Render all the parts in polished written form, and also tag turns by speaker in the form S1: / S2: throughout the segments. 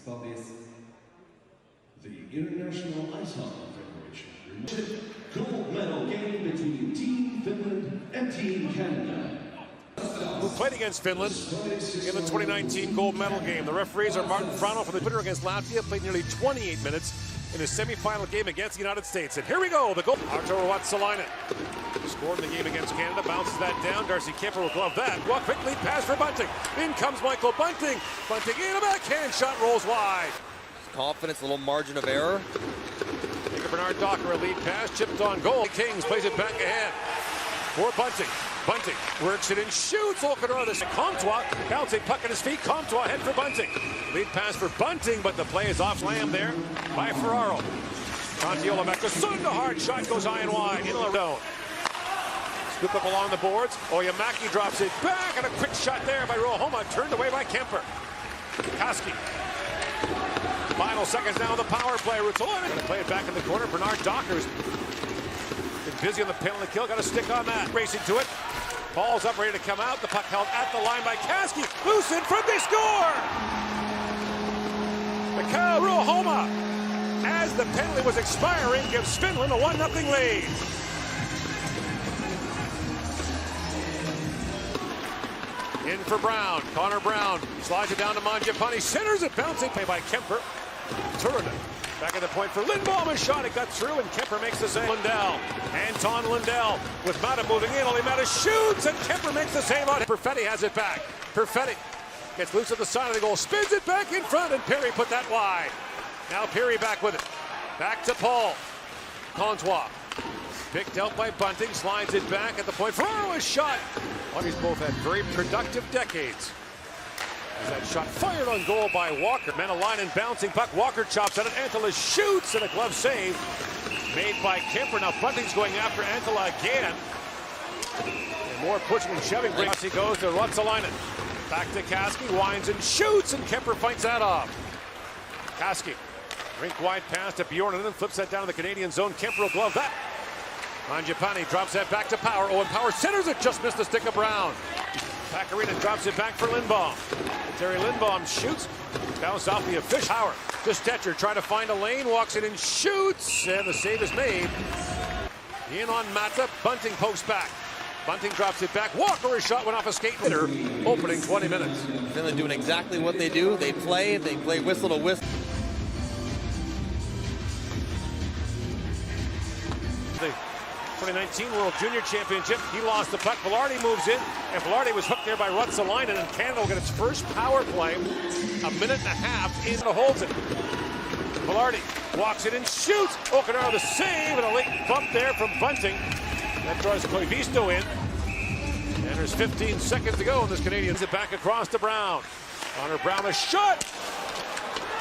S1: van the International Ice Hockey Federation. Gold medal game between Team Finland and Team Canada.
S2: Who played against Finland in the 2019 gold medal game. The referees are Martin Frano from the winner against Latvia, played nearly 28 minutes in his semi-final game against the United States. And here we go, the goal. Arto Ruotsalainen scored in the game against Canada, bounces that down. Darcy Kemper will glove that. Walk quickly, pass for Bunting. In comes Michael Bunting. Bunting in a backhand shot, rolls wide.
S3: Confidence, a little margin of error.
S2: Bernard Docker, a lead pass, chipped on goal. Kings plays it back ahead for Bunting. Bunting works it and shoots. O'Connor, this Comtois, bouncing puck at his feet. Comtois head for Bunting. Lead pass for Bunting, but the play is off slam there by Ferraro. Contiola back to Sunda, hard shot goes high and wide. In the zone. Scoop up along the boards. Oyamaki drops it back, and a quick shot there by Ruohoma, turned away by Kemper. Koski. Final seconds now of the power play. Ruotsalainen going to play it back in the corner. Bernard Docker's been busy on the penalty kill. Got a stick on that. Racing to it. Ball's up, ready to come out. The puck held at the line by Koski. Loose in front, they score! Mikhail Ruohoma, as the penalty was expiring, gives Finland a 1-0 lead. In for Brown. Connor Brown slides it down to Mangiapane. Centers it. Bouncing play by Kemper. Turunen back at the point for Lindblom. A shot. It got through, and Kemper makes the save. Lundell. Anton Lundell with Mata moving in. Only Mata shoots, and Kemper makes the save on it. Perfetti has it back. Perfetti gets loose at the side of the goal. Spins it back in front, and Perry put that wide. Now Perry back with it. Back to Paul. Comtois. Picked out by Bunting, slides it back at the point. Ferraro is shot. Well, these both had very productive decades. As that shot fired on goal by Walker. Menelainen bouncing puck. Walker chops at it. Antala shoots, and a glove save made by Kemper. Now Bunting's going after Antala again. And more pushing and shoving. He goes to Ruotsalainen. Back to Koski. Winds and shoots, and Kemper fights that off. Koski. Rink wide pass to Bjorn, and then flips that down to the Canadian zone. Kemper will glove that. Mangiapane drops that back to Power. Owen Power centers it, just missed the stick of Brown. Pakarinen drops it back for Lindblom. Terry Lindblom shoots, bounce off the official. Power to Stetcher, trying to find a lane, walks in and shoots, and the save is made. In on Mata, Bunting posts back. Bunting drops it back. Walker, his shot went off a skate hitter, opening 20 minutes.
S3: Finland doing exactly what they do. They play whistle to whistle.
S2: The 2019 World Junior Championship, he lost the puck. Velarde moves in, and Velarde was hooked there by Ruotsalainen, and Canada will get its first power play. A minute and a half in to holds it. Velarde walks it and shoots. O'Connor the save, and a late bump there from Bunting. That draws Koivisto in. And there's 15 seconds to go, and this Canadian it back across to Brown. Connor Brown, a shot.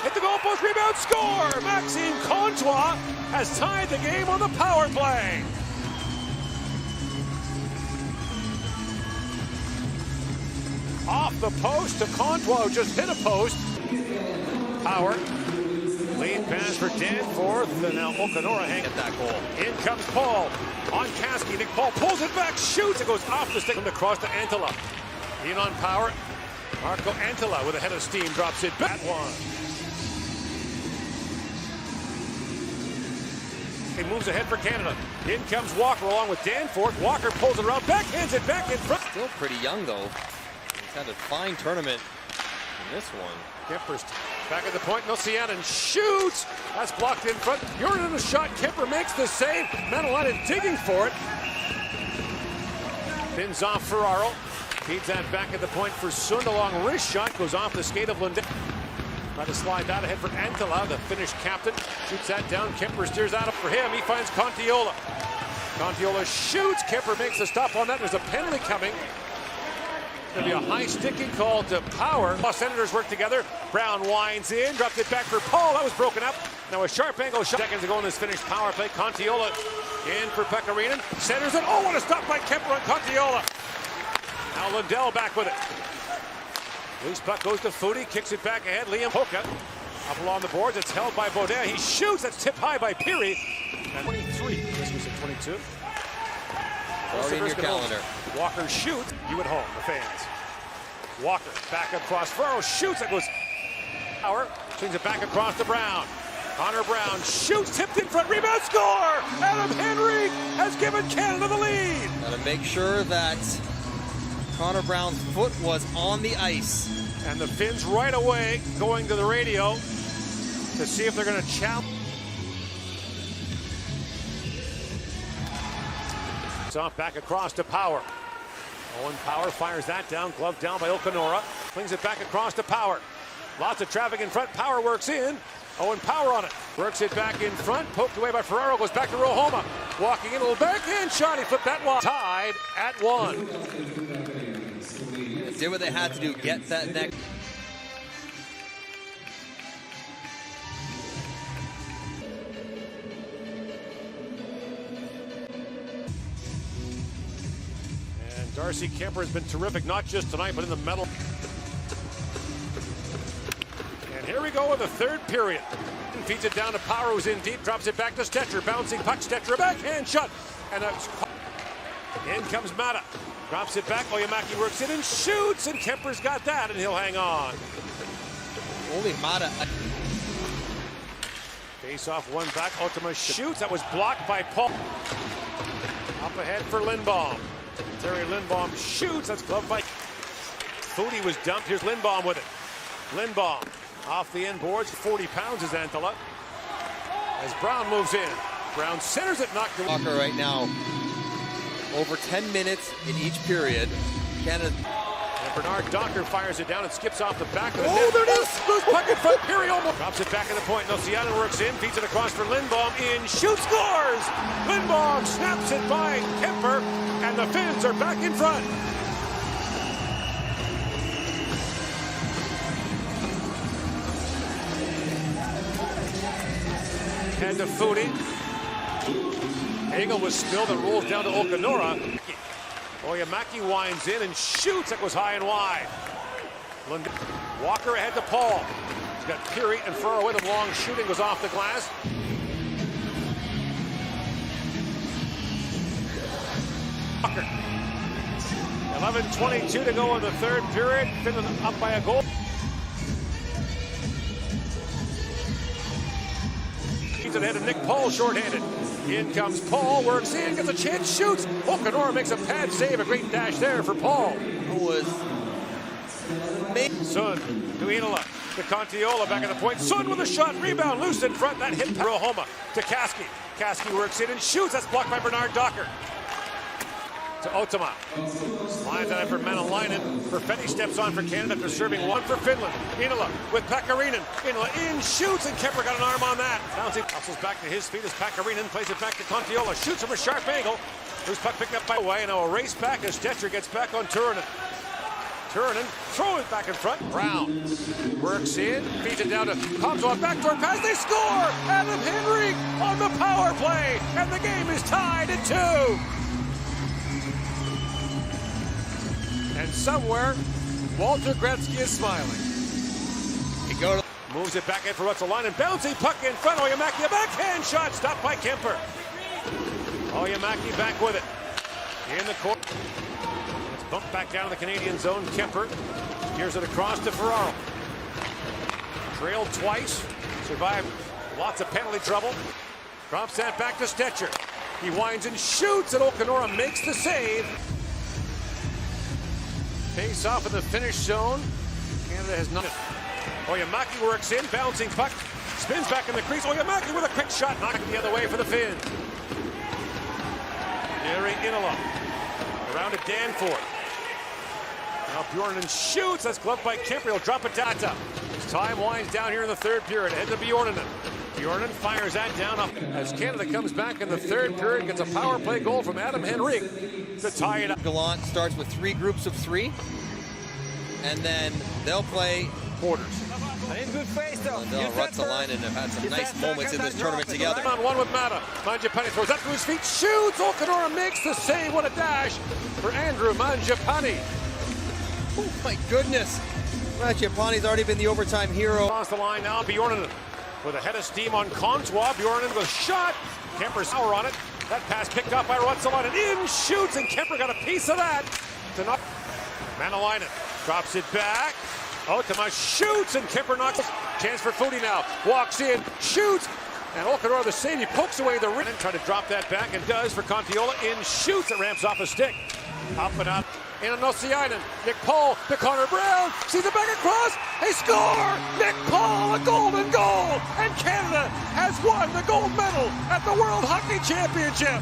S2: Hit the goalpost, rebound, score! Maxime Comtois has tied the game on the power play. Off the post to Comtois, who just hit a post. Power. Lead pass for Danforth, and now O'Connor hanging at that goal. In comes Paul. On Koski, Nick Paul pulls it back, shoots, it goes off the stick and across to Antala. In on Power. Marco Antala with a head of steam drops it back. One. He moves ahead for Canada. In comes Walker along with Danforth. Walker pulls it around, backhands it back in front.
S3: Still pretty young, though. He's had a fine tournament in this one.
S2: Kemper's back at the point. Nosianen shoots. That's blocked in front. Bjorn in the shot. Kemper makes the save. Menelainen digging for it. Pins off Ferraro. Feeds that back at the point for Sund. Along wrist shot. Goes off the skate of Lundell. Try to slide that ahead for Antala, the Finnish captain. Shoots that down. Kemper steers that up for him. He finds Contiola. Contiola shoots. Kemper makes the stop on that. There's a penalty coming. There'll be a high sticking call to Power. Los Senators work together. Brown winds in, dropped it back for Paul. That was broken up. Now a sharp angle shot. Seconds ago in this Finnish power play. Contiola in for Pakarinen. Centers it. Oh, what a stop by Kemper on Contiola. Now Lundell back with it. Loose puck goes to Foudy, kicks it back ahead. Liam Hoka up along the boards. It's held by Baudin. He shoots. That's tipped high by Peary. 23. This was at 22.
S3: Already in your calendar.
S2: Walker shoots. You at home, the fans. Walker back across. Ferraro shoots. It goes Power. Swings it back across to Brown. Connor Brown shoots, tipped in front, rebound, score! Adam Henry has given Canada the lead.
S3: Got to make sure that Connor Brown's foot was on the ice.
S2: And the Finns right away going to the radio to see if they're going to challenge. It's off back across to Power. Owen Power fires that down, glove down by Okanora. Flings it back across to Power. Lots of traffic in front. Power works in. Owen Power on it. Works it back in front. Poked away by Ferraro. Goes back to Rohoma. Walking in a little backhand shot. He flipped that one. Tied at 1.
S3: Did what they had to do. Get that next.
S2: And Darcy Kemper has been terrific, not just tonight, but in the medal. And here we go in the third period. Feeds it down to Power, who's in deep, drops it back to Stetcher. Bouncing puck, Stetcher, backhand shot. And in comes Mata. Drops it back, Oyemaki works it and shoots, and Kemper's got that, and he'll hang on.
S3: Only Mata.
S2: Face off one back, Ultima shoots. That was blocked by Paul. Up ahead for Lindbaum. Terry Lindbaum shoots. That's gloved by Foodie was dumped. Here's Lindbaum with it. Lindbaum off the end boards. 40 pounds is Antala. As Brown moves in. Brown centers it, knocked it.
S3: Walker right now. Over 10 minutes in each period. Canada.
S2: And Bernard Docker fires it down and skips off the back of the net. Oh, there it is! Loose puck in front. Perry almost drops it back at the point. Nociano works in, feeds it across for Lindbaum. In, shoots, scores! Lindbaum snaps it by Kemper, and the Finns are back in front. And to Foodie. Hagel was spilled and rolls down to Okanora. Oyemaki winds in and shoots. It was high and wide. Walker ahead to Paul. He's got Peary and Ferraro with him. Long shooting goes off the glass. Walker. 11:22 to go in the third period. Finland up by a goal. He's ahead of Nick Paul, shorthanded. In comes Paul, works in, gets a chance, shoots. Okanora makes a pad save, a great dash there for Paul.
S3: Who was
S2: Sun to Inola, to Contiola, back at the point. Sun with a shot, rebound, loose in front. That hit Rohoma to Kaski. Kaski works in and shoots. That's blocked by Bernard Docker. To Otama. Lines out for Manalainen. Perfetti steps on for Canada after serving one for Finland. Inola with Pakarinen. Inola in, shoots, and Kemper got an arm on that. Bouncing, hustles back to his feet as Pakarinen plays it back to Contiola. Shoots from a sharp angle. Loose puck picked up by Way, and now a race back as Stetcher gets back on Turunen. Turunen throws it back in front. Brown works in, feeds it down to Komsov, backdoor pass. They score! Adam Henry on the power play, and the game is tied at 2. And somewhere, Walter Gretzky is smiling. Moves it back in for Rutsalainen. Bouncing puck in front. Oyemaki, a backhand shot stopped by Kemper. Oyemaki back with it. In the court. It's bumped back down to the Canadian zone. Kemper steers it across to Ferraro. Trailed twice. Survived lots of penalty trouble. Drops that back to Stetcher. He winds and shoots, and Okanora makes the save. Face off in the finish zone. Canada has not. Oyemaki works in, bouncing puck, spins back in the crease. Oyemaki with a quick shot, knocked the other way for the Finns. Jari Inola around to Danforth. Now Bjornen shoots. That's gloved by Kemper. He'll drop it down. As time winds down here in the third period, ahead to Bjornen. Bjornen fires that down up as Canada comes back in the third period, gets a power play goal from Adam Henrique to tie it up.
S3: Gallant starts with 3 groups of 3, and then they'll play quarters.
S4: In good face, though.
S3: Lundell, Rutsalainen have had some nice moments in this tournament together.
S2: On one with Mata. Mangiapane throws that to his feet, shoots. Okanora makes the save. What a dash for Andrew Mangiapane.
S3: Oh my goodness. Mangiapane's already been the overtime hero.
S2: Across the line now, Bjornen with a head of steam on Contois. Bjornen with a shot. Kemper's power on it. That pass picked up by Rutsalainen. In, shoots, and Kemper got a piece of that. To knock. Manalainen drops it back. Otama shoots and Kemper knocks. Chance for Foodie now. Walks in, shoots. And Okador, the save, he pokes away the rim. Trying to drop that back and does for Contiola. In shoots, it ramps off a stick. Up and up. In on Nosiainen. Nick Paul to Connor Brown. Sees the back across. They score! Nick Paul, a golden goal! And Canada has won the gold medal at the World Hockey Championship.